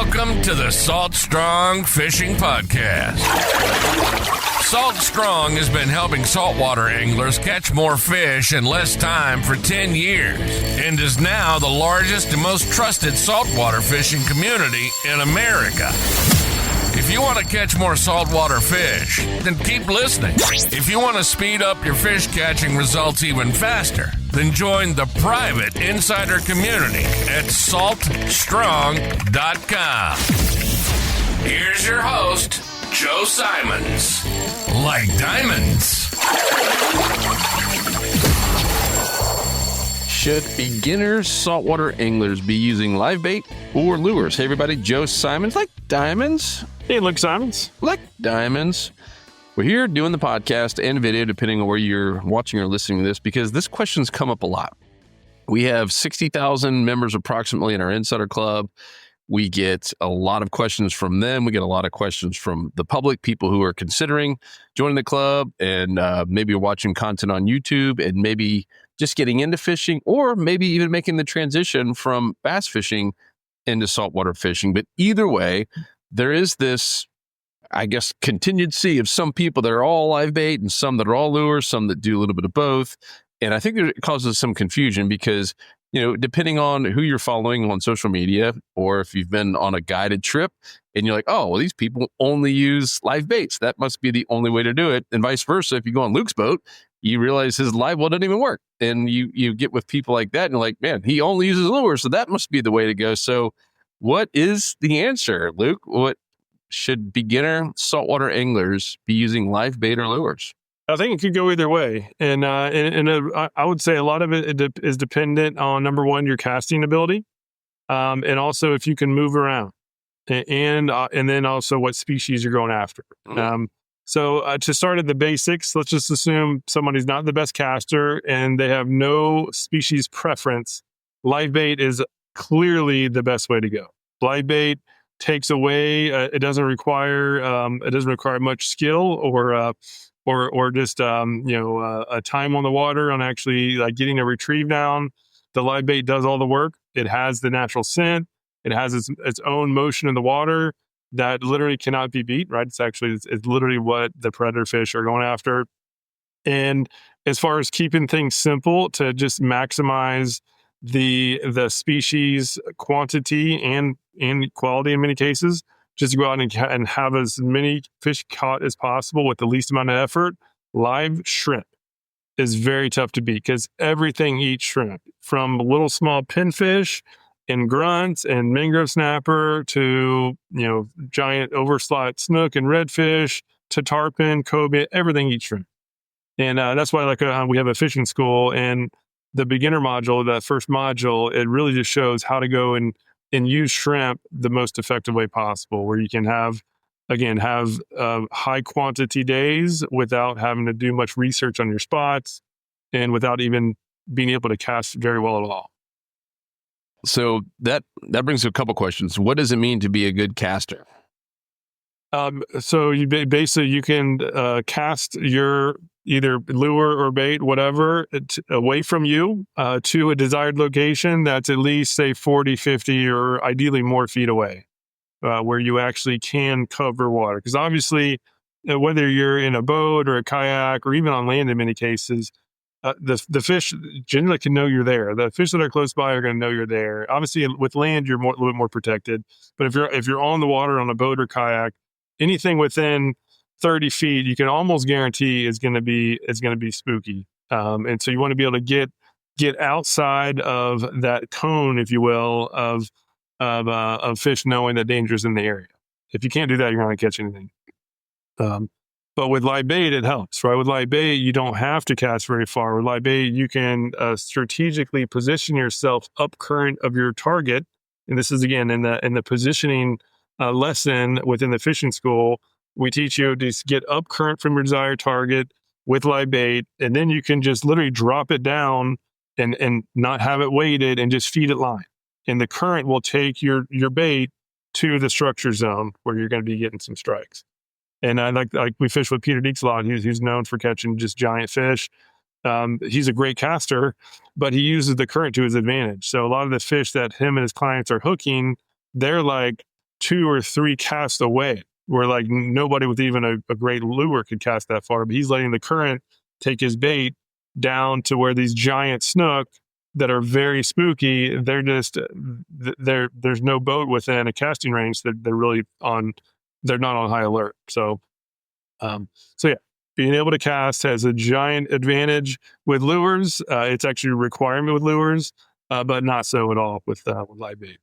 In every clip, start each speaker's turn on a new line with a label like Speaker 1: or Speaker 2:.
Speaker 1: Welcome to the Salt Strong Fishing Podcast. Salt Strong has been helping saltwater anglers catch more fish in less time for 10 years and is now the largest and most trusted saltwater fishing community in America. If you want to catch more saltwater fish, then keep listening. If you want to speed up your fish catching results even faster, then join the private insider community at saltstrong.com. Here's your host, Joe Simons. Like diamonds.
Speaker 2: Should beginners saltwater anglers be using live bait or lures? Hey everybody, Joe Simons. Like diamonds.
Speaker 3: Hey, Luke Simons.
Speaker 2: Like diamonds. We're here doing the podcast and video, depending on where you're watching or listening to this, because this question's come up a lot. We have 60,000 members approximately in our Insider Club. We get a lot of questions from them. We get a lot of questions from the public, people who are considering joining the club and maybe watching content on YouTube and maybe just getting into fishing, or maybe even making the transition from bass fishing into saltwater fishing. But either way, there is this, I guess, contingency of some people that are all live bait and some that are all lures, some that do a little bit of both. And I think it causes some confusion because, you know, depending on who you're following on social media, or if you've been on a guided trip and you're like, oh, well, these people only use live baits, that must be the only way to do it. And vice versa. If you go on Luke's boat, you realize his live well doesn't even work. And you get with people like that and you're like, man, he only uses lures, so that must be the way to go. So what is the answer, Luke? What should beginner saltwater anglers be using live bait or lures?
Speaker 3: I think it could go either way. And I would say a lot of it is dependent on, number one, your casting ability. And also if you can move around and then also what species you're going after. So to start at the basics, let's just assume somebody's not the best caster and they have no species preference. Live bait is clearly the best way to go. Live bait takes away, it doesn't require much skill or just a time on the water on actually like getting a retrieve down. The live bait does all the work. It has the natural scent. It has its own motion in the water that literally cannot be beat, right? It's literally what the predator fish are going after. And as far as keeping things simple to just maximize the species quantity and quality in many cases, just go out and have as many fish caught as possible with the least amount of effort. Live shrimp is very tough to beat because everything eats shrimp, from little small pinfish and grunts and mangrove snapper to, giant overslot snook and redfish to tarpon, cobia, everything eats shrimp. And that's why we have a fishing school, and the beginner module, that first module, it really just shows how to go and use shrimp the most effective way possible, where you can have high quantity days without having to do much research on your spots and without even being able to cast very well at all.
Speaker 2: So that brings a couple questions. What does it mean to be a good caster?
Speaker 3: So you can cast your either lure or bait, whatever, away from you to a desired location that's at least, say, 40, 50, or ideally more feet away, where you actually can cover water. Because obviously, whether you're in a boat or a kayak or even on land in many cases, the fish generally can know you're there. The fish that are close by are going to know you're there. Obviously, with land, you're a little bit more protected. But if you're on the water on a boat or kayak, anything within 30 feet, you can almost guarantee is going to be spooky. And so you want to be able to get outside of that cone, if you will, of fish knowing that danger is in the area. If you can't do that, you're not going to catch anything. But with live bait, it helps, right? With live bait, you don't have to cast very far. With live bait, you can strategically position yourself up current of your target. And this is, again, in the positioning lesson within the fishing school. We teach you to get up current from your desired target with live bait, and then you can just literally drop it down and not have it weighted and just feed it line. And the current will take your bait to the structure zone where you're going to be getting some strikes. And I like we fish with Peter Deeks a lot. He's known for catching just giant fish. He's a great caster, but he uses the current to his advantage. So a lot of the fish that him and his clients are hooking, they're like 2 or 3 casts away, where like nobody with even a great lure could cast that far. But he's letting the current take his bait down to where these giant snook that are very spooky, they're just there's no boat within a casting range that they're not on high alert. So yeah, being able to cast has a giant advantage with lures. It's actually a requirement with lures, but not so at all with live bait.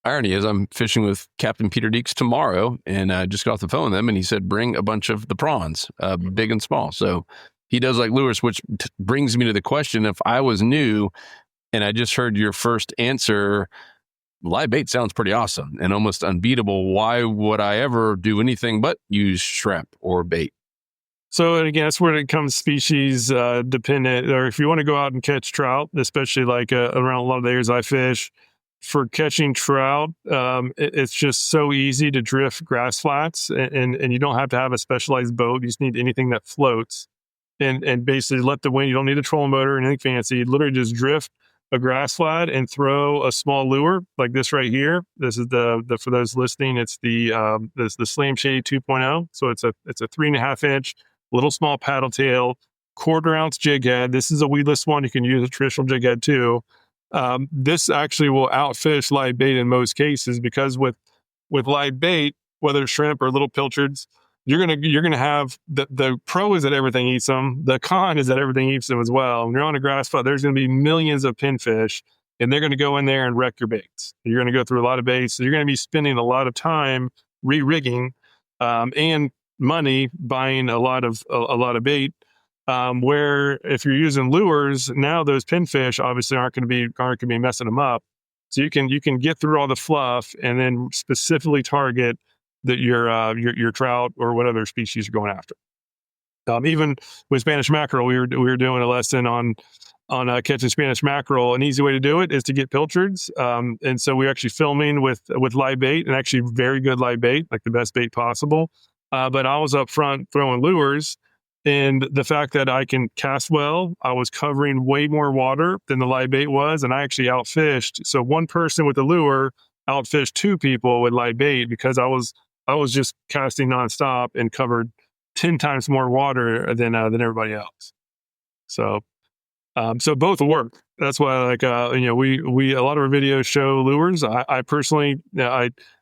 Speaker 2: Irony is I'm fishing with Captain Peter Deeks tomorrow, and I just got off the phone with him, and he said, bring a bunch of the prawns, big and small. So he does like lures, which brings me to the question, if I was new and I just heard your first answer, live bait sounds pretty awesome and almost unbeatable. Why would I ever do anything but use shrimp or bait?
Speaker 3: So, and again, that's where it comes species dependent. Or if you want to go out and catch trout, especially like around a lot of the areas I fish, for catching trout, it's just so easy to drift grass flats, and you don't have to have a specialized boat. You just need anything that floats, and basically let the wind. You don't need a trolling motor or anything fancy. You literally just drift a grass flat and throw a small lure like this right here. This is the for those listening, it's the Slam Shady 2.0. So it's a 3.5 inch little small paddle tail, 1/4 ounce jig head. This is a weedless one. You can use a traditional jig head too. This actually will outfish live bait in most cases, because with live bait, whether it's shrimp or little pilchards, you're gonna have the pro is that everything eats them. The con is that everything eats them as well. When you're on a grass flat, there's gonna be millions of pinfish, and they're gonna go in there and wreck your baits. You're gonna go through a lot of baits. So you're gonna be spending a lot of time re-rigging and money buying a lot of bait. Where if you're using lures, now those pinfish obviously aren't going to be messing them up. So you can get through all the fluff and then specifically target your trout or whatever species you're going after. Even with Spanish mackerel, we were doing a lesson on catching Spanish mackerel. An easy way to do it is to get pilchards. And so we're actually filming with live bait, and actually very good live bait, like the best bait possible. But I was up front throwing lures, and the fact that I can cast well, I was covering way more water than the live bait was, and I actually outfished. So one person with the lure outfished 2 people with live bait, because I was just casting nonstop and covered 10 times more water than everybody else. So both work. That's why, like, we a lot of our videos show lures. I personally,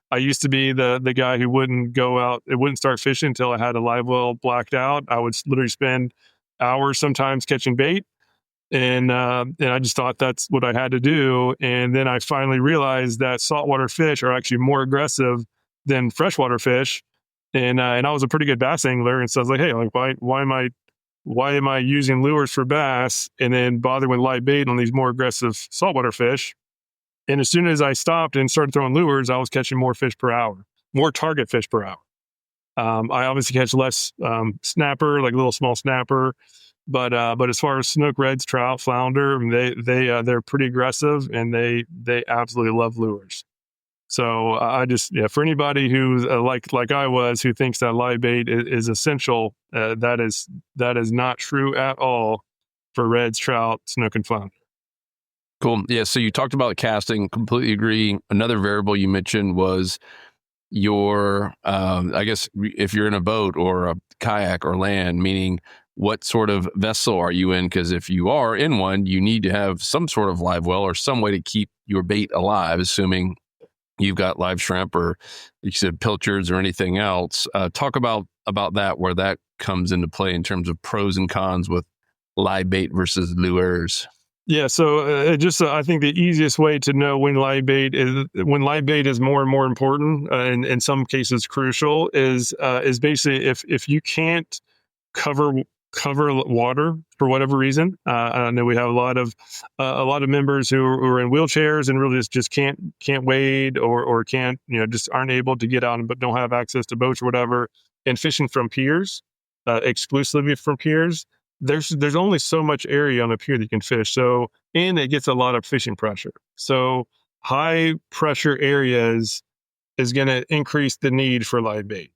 Speaker 3: I used to be the guy who wouldn't go out, it wouldn't start fishing until I had a live well blacked out. I would literally spend hours sometimes catching bait, and I just thought that's what I had to do. And then I finally realized that saltwater fish are actually more aggressive than freshwater fish, and I was a pretty good bass angler, and so I was like, hey, like why am I using lures for bass and then bothering with live bait on these more aggressive saltwater fish? And as soon as I stopped and started throwing lures, I was catching more fish per hour, more target fish per hour. I obviously catch less snapper, like little small snapper, but as far as snook, reds, trout, flounder, they're pretty aggressive, and they absolutely love lures. So I just, for anybody who's like I was, who thinks that live bait is essential, that is not true at all for reds, trout, snook, and flounder.
Speaker 2: Cool. Yeah. So you talked about casting. Completely agree. Another variable you mentioned was your, I guess, if you're in a boat or a kayak or land, meaning what sort of vessel are you in? Because if you are in one, you need to have some sort of live well or some way to keep your bait alive, assuming you've got live shrimp or, you said, pilchards or anything else. Talk about that, where that comes into play in terms of pros and cons with live bait versus lures.
Speaker 3: Yeah, so I think the easiest way to know when live bait is more and more important, and in some cases crucial, is basically if you can't cover water for whatever reason. I know we have a lot of members who are in wheelchairs and really just can't wade or can't, just aren't able to get out but don't have access to boats or whatever, and fishing from piers, exclusively from piers. There's only so much area on a pier that you can fish. So, and it gets a lot of fishing pressure. So high pressure areas is going to increase the need for live bait.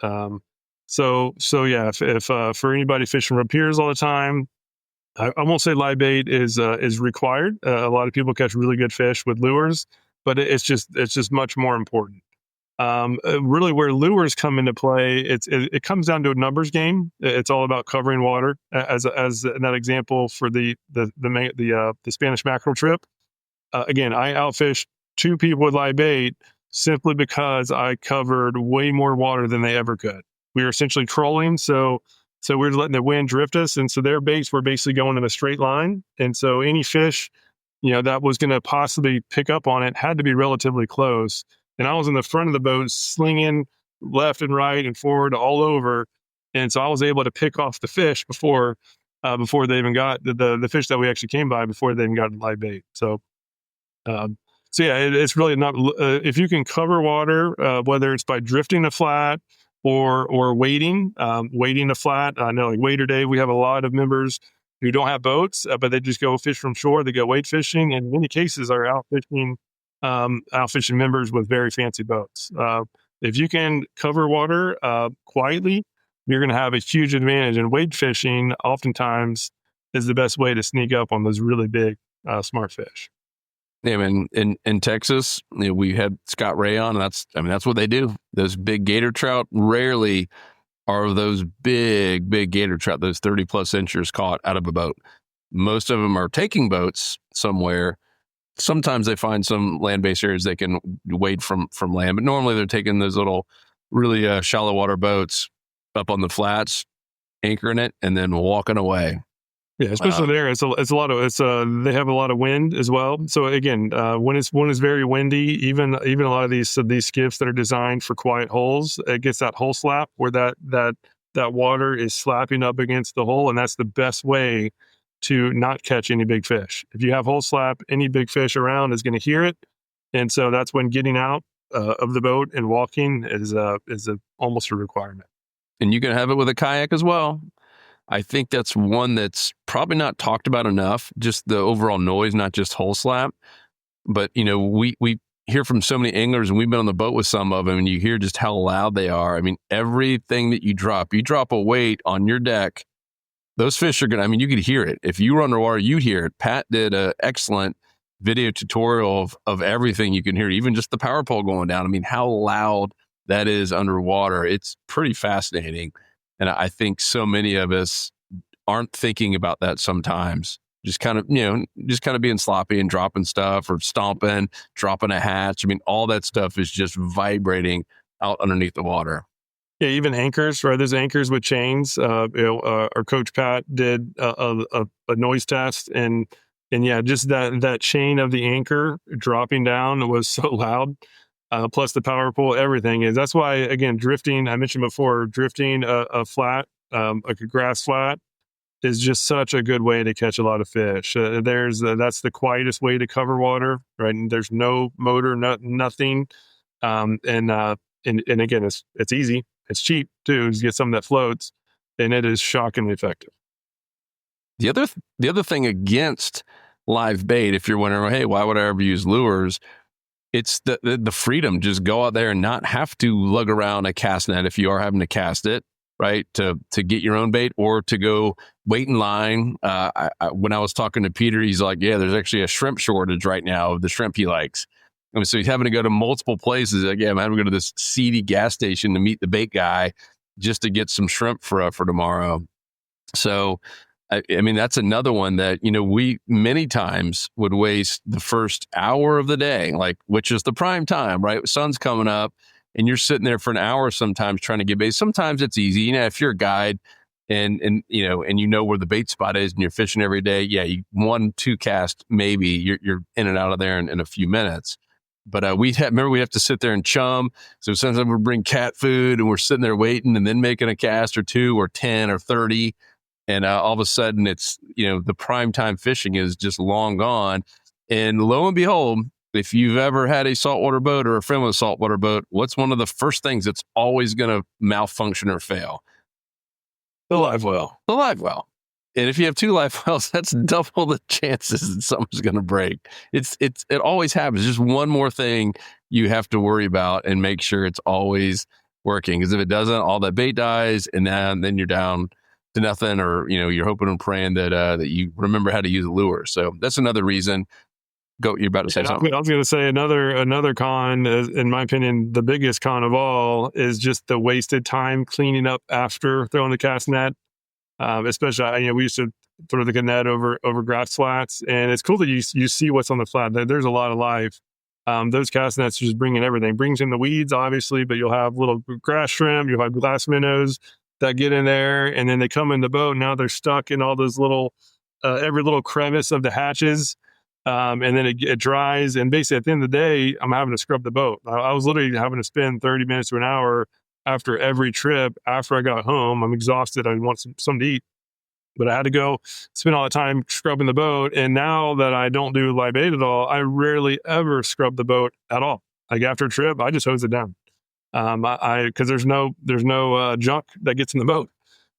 Speaker 3: So yeah, if for anybody fishing from piers all the time, I won't say live bait is required. A lot of people catch really good fish with lures, but it's just much more important. Really, where lures come into play, it comes down to a numbers game. It's all about covering water. As in that example for the Spanish mackerel trip, again, I outfished 2 people with live bait simply because I covered way more water than they ever could. We were essentially trolling, so we were letting the wind drift us, and so their baits were basically going in a straight line, and so any fish, that was going to possibly pick up on it had to be relatively close. And I was in the front of the boat slinging left and right and forward all over, and so I was able to pick off the fish before they even got the fish that we actually came by before they even got live bait. Um, so yeah, it's really not if you can cover water, whether it's by drifting a flat or wading a flat. I know, like Wader Day, we have a lot of members who don't have boats, but they just go fish from shore. They go wade fishing, and in many cases are outfishing members with very fancy boats. If you can cover water quietly, you're going to have a huge advantage. And wade fishing oftentimes is the best way to sneak up on those really big smart fish.
Speaker 2: Yeah, man. In Texas, we had Scott Ray on, and that's what they do. Those big gator trout rarely are those big gator trout, those 30 plus inchers caught out of a boat. Most of them are taking boats somewhere. Sometimes they find some land-based areas they can wade from land, but normally they're taking those little really shallow water boats up on the flats, anchoring it, and then walking away.
Speaker 3: Yeah, especially there, it's a lot of they have a lot of wind as well. So again, when it's very windy, even a lot of these skiffs that are designed for quiet holes, it gets that hole slap where that water is slapping up against the hole, and that's the best way to not catch any big fish. If you have hole slap, any big fish around is going to hear it, and so that's when getting out of the boat and walking is almost a requirement.
Speaker 2: And you can have it with a kayak as well. I think that's one that's probably not talked about enough, just the overall noise, not just hole slap. But, we hear from so many anglers, and we've been on the boat with some of them, and you hear just how loud they are. I mean, everything that you drop a weight on your deck, those fish are you could hear it. If you were underwater, you hear it. Pat did an excellent video tutorial of everything you can hear, even just the power pole going down. I mean, how loud that is underwater. It's pretty fascinating. And I think so many of us aren't thinking about that sometimes. Just kind of being sloppy and dropping stuff or stomping, dropping a hatch. I mean, all that stuff is just vibrating out underneath the water.
Speaker 3: Yeah, even anchors, right? There's anchors with chains. Our coach Pat did a noise test, and yeah, just that chain of the anchor dropping down was so loud. Plus the power pole, everything is. That's why, again, drifting, I mentioned before, drifting a flat, like a grass flat, is just such a good way to catch a lot of fish. That's the quietest way to cover water, right? And there's no motor, nothing. And again, it's easy. It's cheap too. Just get something that floats, and it is shockingly effective.
Speaker 2: The other thing against live bait, if you're wondering, hey, why would I ever use lures? It's the freedom. Just go out there and not have to lug around a cast net if you are having to cast it, right? To get your own bait or to go wait in line. When I was talking to Peter, he's like, yeah, there's actually a shrimp shortage right now of the shrimp he likes. I mean, so he's having to go to multiple places. Like, yeah, I'm having to go to this seedy gas station to meet the bait guy just to get some shrimp for tomorrow. So, I mean, that's another one that, we many times would waste the first hour of the day, like, which is the prime time, right? Sun's coming up and you're sitting there for an hour sometimes trying to get bait. Sometimes it's easy. If you're a guide and where the bait spot is and you're fishing every day, yeah, 1-2 cast, maybe you're in and out of there in a few minutes. But we have to sit there and chum. So sometimes we bring cat food and we're sitting there waiting and then making a cast or 2 or 10 or 30. And all of a sudden it's, the prime time fishing is just long gone. And lo and behold, if you've ever had a saltwater boat or a friend with a saltwater boat, what's one of the first things that's always going to malfunction or fail?
Speaker 3: The live well.
Speaker 2: The live well. And if you have 2 live wells, that's double the chances that something's going to break. It always happens. Just one more thing you have to worry about and make sure it's always working. Because if it doesn't, all that bait dies, and then you're down to nothing, or you're hoping and praying that you remember how to use a lure. So that's another reason. Go, you're about to say something.
Speaker 3: I was going to say another con, in my opinion, the biggest con of all is just the wasted time cleaning up after throwing the cast net. Especially, we used to throw the net over grass flats, and it's cool that you see what's on the flat. There's a lot of life. Those cast nets just bring in everything. Brings in the weeds, obviously, but you'll have little grass shrimp, you'll have glass minnows that get in there, and then they come in the boat. Now they're stuck in all those little, every little crevice of the hatches. And then it dries. And basically at the end of the day, I'm having to scrub the boat. I was literally having to spend 30 minutes to an hour after every trip. After I got home, I'm exhausted. I want something to eat, but I had to go spend all the time scrubbing the boat. And now that I don't do live bait at all, I rarely ever scrub the boat at all. Like after a trip, I just hose it down. Cause there's no junk that gets in the boat.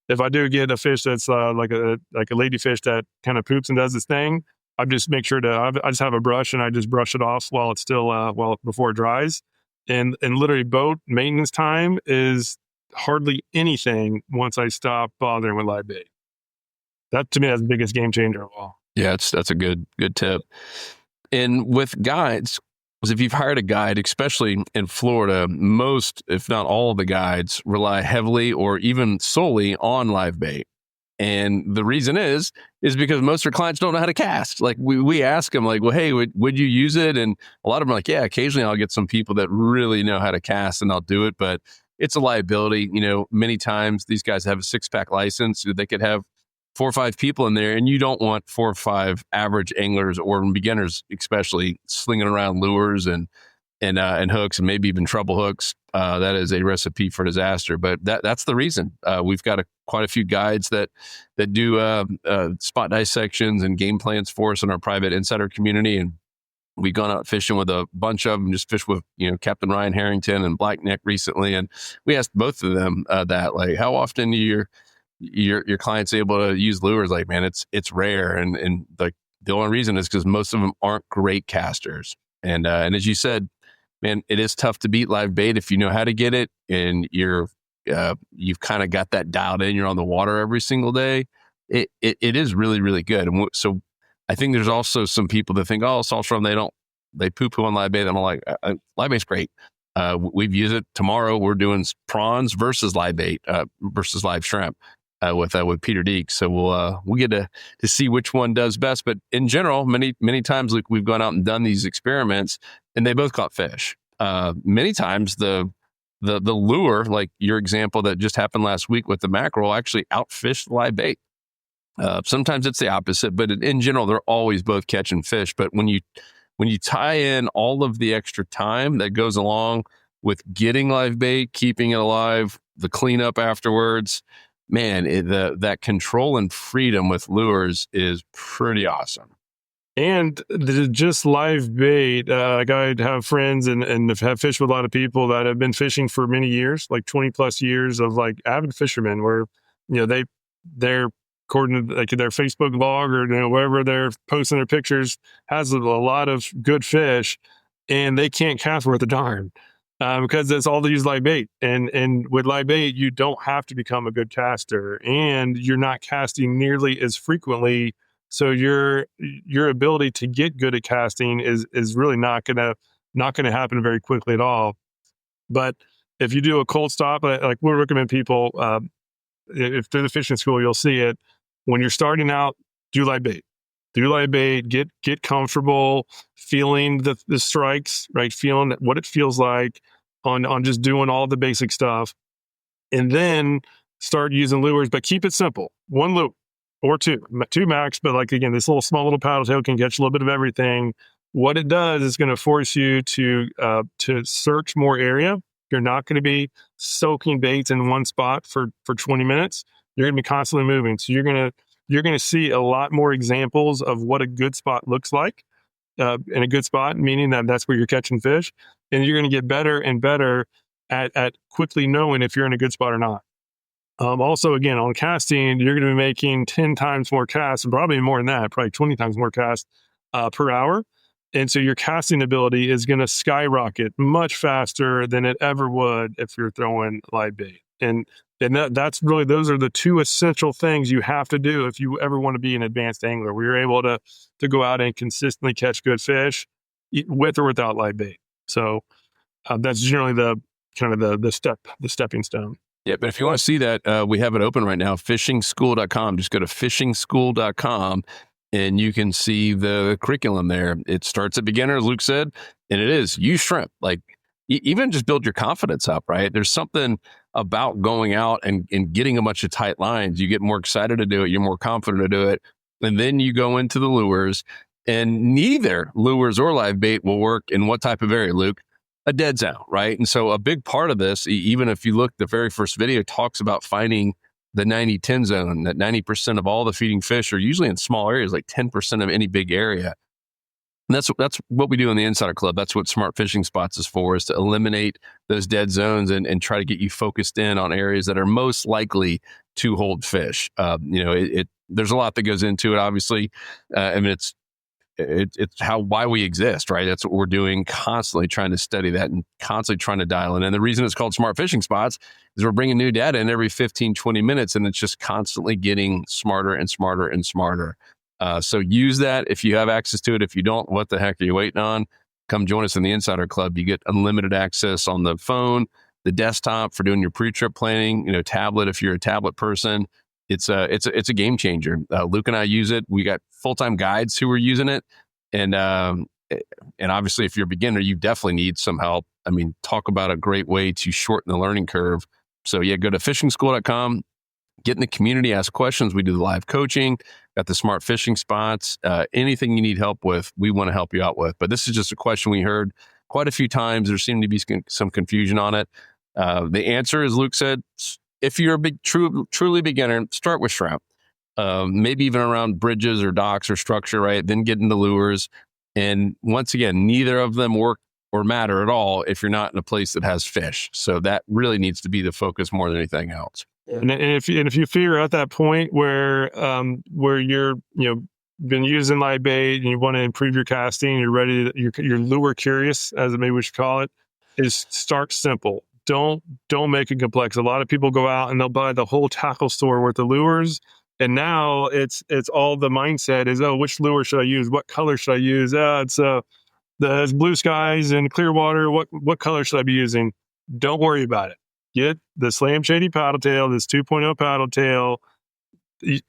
Speaker 3: If I do get a fish that's like a ladyfish that kind of poops and does its thing, I just make sure I just have a brush and I just brush it off while it's still before it dries. And literally boat maintenance time is hardly anything once I stop bothering with live bait. That to me, that's the biggest game changer of all.
Speaker 2: Yeah, that's a good tip. And with guides, because if you've hired a guide, especially in Florida, most, if not all of the guides rely heavily or even solely on live bait. And the reason is because most of our clients don't know how to cast. Like we ask them like, well, hey, would you use it? And a lot of them are like, yeah, occasionally I'll get some people that really know how to cast and I'll do it, but it's a liability. Many times these guys have a 6-pack license. They could have 4 or 5 people in there, and you don't want 4 or 5 average anglers or beginners, especially slinging around lures and hooks and maybe even treble hooks. That is a recipe for disaster. But that's the reason. We've got quite a few guides that do spot dissections and game plans for us in our private insider community. And we've gone out fishing with a bunch of them, just fished with Captain Ryan Harrington and Blackneck recently. And we asked both of them that, like, how often your clients able to use lures? Like, man, it's rare. And like the only reason is because most of them aren't great casters. And as you said, man, it is tough to beat live bait if you know how to get it and you've kind of got that dialed in. You're on the water every single day. It is really, really good. And so I think there's also some people that think, oh, Saltwater, they poo-poo on live bait. And I'm like, live bait's great. We've used it. Tomorrow we're doing prawns versus live bait versus live shrimp with Peter Deeks. So we'll get to see which one does best. But in general, many times we've gone out and done these experiments, and they both caught fish. Many times the lure, like your example that just happened last week with the mackerel, actually outfished the live bait. Sometimes it's the opposite, but in general, they're always both catching fish. But when you tie in all of the extra time that goes along with getting live bait, keeping it alive, the cleanup afterwards, man, that control and freedom with lures is pretty awesome.
Speaker 3: And just live bait, like I have friends and have fished with a lot of people that have been fishing for many years, like 20 plus years of like avid fishermen where, they're according to like their Facebook log or wherever they're posting their pictures has a lot of good fish and they can't cast worth a darn. Because it's all to use live bait. And with live bait, you don't have to become a good caster and you're not casting nearly as frequently. So your ability to get good at casting is really not gonna happen very quickly at all. But if you do a cold stop, like we'll recommend people, if they're the fishing school, you'll see it. When you're starting out, do live bait. Do live bait, get comfortable, feeling the strikes, right? Feeling what it feels like on just doing all the basic stuff. And then start using lures, but keep it simple. 1 loop or 2 max. But like, again, this small little paddle tail can catch a little bit of everything. What it does is going to force you to search more area. You're not going to be soaking baits in one spot for 20 minutes. You're going to be constantly moving. So you're going to see a lot more examples of what a good spot looks like. And a good spot, meaning that's where you're catching fish. And you're going to get better and better at quickly knowing if you're in a good spot or not. Also, again, on casting, you're going to be making 10 times more casts, and probably more than that, probably 20 times more casts per hour. And so your casting ability is going to skyrocket much faster than it ever would if you're throwing live bait. And that's really, those are the two essential things you have to do if you ever want to be an advanced angler, where you're able to go out and consistently catch good fish with or without live bait. So that's generally the kind of the stepping stone.
Speaker 2: Yeah, but if you want to see that, we have it open right now, fishingschool.com. Just go to fishingschool.com and you can see the curriculum there. It starts at beginner, as Luke said, and it is use shrimp. Like even just build your confidence up, right? There's something about going out and getting a bunch of tight lines. You get more excited to do it. You're more confident to do it. And then you go into the lures, and neither lures or live bait will work in what type of area, Luke? A dead zone, right? And so a big part of this, even if you look, the very first video talks about finding the 90-10 zone, that 90% of all the feeding fish are usually in small areas, like 10% of any big area. And that's what we do in the Insider Club. That's what Smart Fishing Spots is for, is to eliminate those dead zones and try to get you focused in on areas that are most likely to hold fish. There's a lot that goes into it, obviously. It's why we exist, right? That's what we're doing, constantly trying to study that and constantly trying to dial in. And the reason it's called Smart Fishing Spots is we're bringing new data in every 15, 20 minutes, and it's just constantly getting smarter and smarter and smarter. So use that if you have access to it. If you don't, what the heck are you waiting on? Come join us in the Insider Club. You get unlimited access on the phone, the desktop for doing your pre-trip planning, tablet if you're a tablet person. It's a game changer. Luke and I use it. We got full-time guides who are using it. And obviously if you're a beginner, you definitely need some help. I mean, talk about a great way to shorten the learning curve. So yeah, go to fishingschool.com, get in the community, ask questions. We do the live coaching, got the Smart Fishing Spots. Anything you need help with, we want to help you out with. But this is just a question we heard quite a few times. There seemed to be some confusion on it. The answer, as Luke said, if you're a truly beginner, start with shrimp. Maybe even around bridges or docks or structure, right? Then get into lures. And once again, neither of them work or matter at all if you're not in a place that has fish. So that really needs to be the focus more than anything else.
Speaker 3: And if you figure out that point where you're been using live bait and you want to improve your casting, you're ready, you're lure curious, as maybe we should call it, is start simple. Don't make it complex. A lot of people go out and they'll buy the whole tackle store worth of lures. And now it's all the mindset is, oh, which lure should I use? What color should I use? It's blue skies and clear water. What color should I be using? Don't worry about it. Get the Slam Shady paddle tail, this 2.0 paddle tail.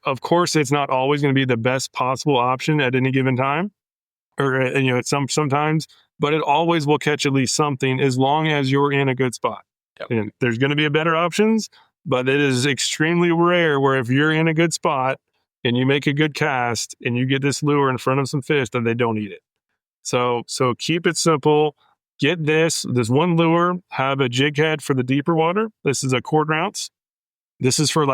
Speaker 3: Of course, it's not always going to be the best possible option at any given time, or sometimes, but it always will catch at least something as long as you're in a good spot. Yep. And there's going to be better options, but it is extremely rare where if you're in a good spot and you make a good cast and you get this lure in front of some fish, then they don't eat it. So keep it simple. Get this one lure, have a jig head for the deeper water. This is a 1/4 ounce. This is for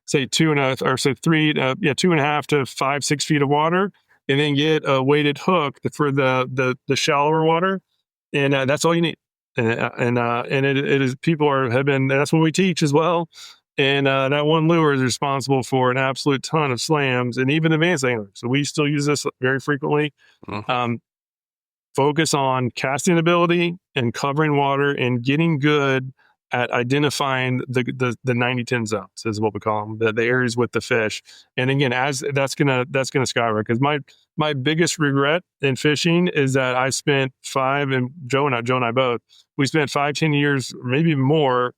Speaker 3: say 2.5 to 5, 6 feet of water, and then get a weighted hook for the shallower water. And that's all you need. And it is, that's what we teach as well. And that one lure is responsible for an absolute ton of slams and even advanced anglers. So we still use this very frequently. Mm-hmm. Focus on casting ability and covering water and getting good at identifying the 90-10 zones is what we call them, the areas with the fish. And again, as that's gonna skyrocket, because my biggest regret in fishing is that I spent Joe and I both, we spent 5-10 years, maybe even more,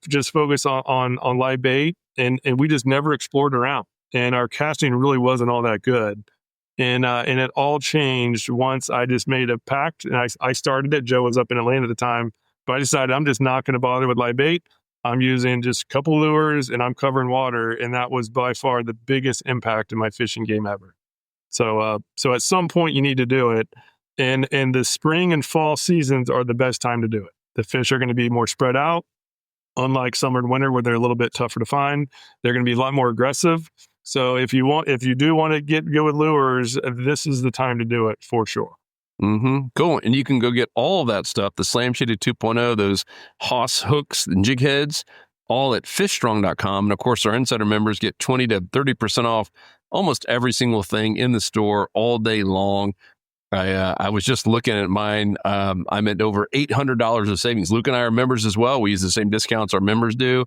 Speaker 3: just focused on live bait, and we just never explored around, and our casting really wasn't all that good. And it all changed once I just made a pact, and I started it. Joe was up in Atlanta at the time, but I decided I'm just not going to bother with live bait. I'm using just a couple lures and I'm covering water. And that was by far the biggest impact in my fishing game ever. So at some point you need to do it. And the spring and fall seasons are the best time to do it. The fish are going to be more spread out, unlike summer and winter where they're a little bit tougher to find. They're going to be a lot more aggressive. So if you do want to go with lures, this is the time to do it for sure.
Speaker 2: Mm-hmm. Cool. And you can go get all of that stuff, the Slam Shady 2.0, those Haas hooks and jig heads, all at fishstrong.com. And of course, our Insider members get 20 to 30% off almost every single thing in the store all day long. I was just looking at mine. I'm at over $800 of savings. Luke and I are members as well. We use the same discounts our members do.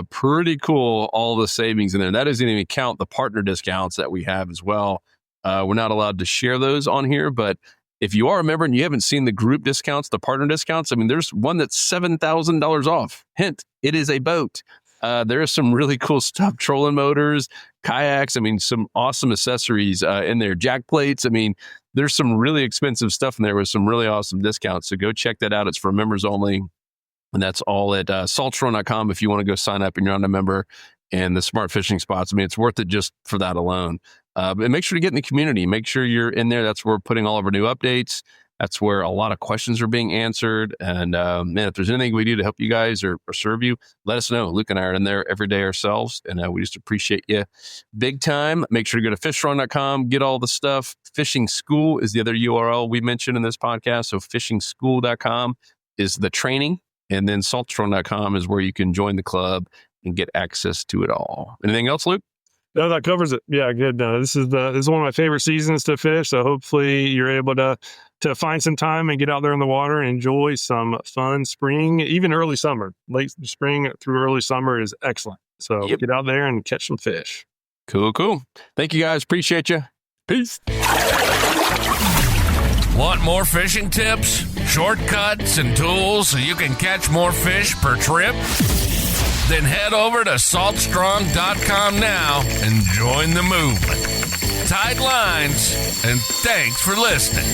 Speaker 2: Pretty cool, all the savings in there. That doesn't even count the partner discounts that we have as well. We're not allowed to share those on here, but if you are a member and you haven't seen the group discounts, the partner discounts, I mean, there's one that's $7,000 off. Hint, it is a boat. There is some really cool stuff, trolling motors, kayaks. I mean, some awesome accessories in there, jack plates. I mean, there's some really expensive stuff in there with some really awesome discounts. So go check that out. It's for members only. And that's all at saltstrong.com if you want to go sign up and you're not a member. And the smart fishing spots, I mean, it's worth it just for that alone. And make sure to get in the community. Make sure you're in there. That's where we're putting all of our new updates. That's where a lot of questions are being answered. And man, if there's anything we do to help you guys or serve you, let us know. Luke and I are in there every day ourselves. And we just appreciate you big time. Make sure to go to fishstrong.com, get all the stuff. Fishing School is the other URL we mentioned in this podcast. So fishingschool.com is the training. And then saltstrong.com is where you can join the club and get access to it all. Anything else, Luke?
Speaker 3: No, that covers it. Yeah, good. No, this is one of my favorite seasons to fish. So hopefully you're able to find some time and get out there in the water and enjoy some fun spring, even early summer. Late spring through early summer is excellent. So Get out there and catch some fish.
Speaker 2: Cool. Thank you guys. Appreciate you. Peace.
Speaker 1: Want more fishing tips, shortcuts, and tools so you can catch more fish per trip? Then head over to saltstrong.com now and join the movement. Tight lines, and thanks for listening.